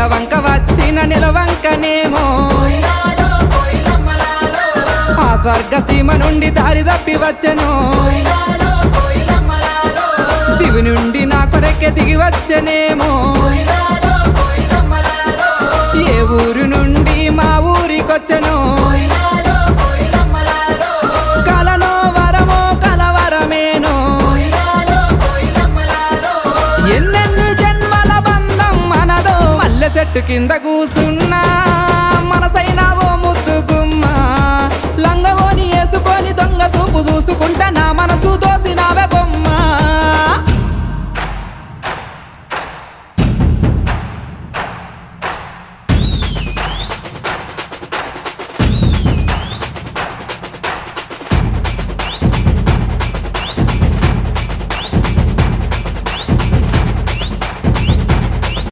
నెలవంక వచ్చిన నెలవంకనేమో ఆ స్వర్గ సీమ నుండి దారి తప్పి వచ్చెను దివి నుండి నా కొరకే దిగి వచ్చెనేమో ఏ ఊరు నుండి మా ఊరికొచ్చెను కలలో వరమో కలవరమేనో ఎన్నెన్ని జన్మల బంధం మనదో మల్లె చెట్టు కింద కూసున్నా మనసైనా ఓ ముద్దు గుమ్మ లంగవోని వేసుకొని దొంగ చూపు చూసుకుంటా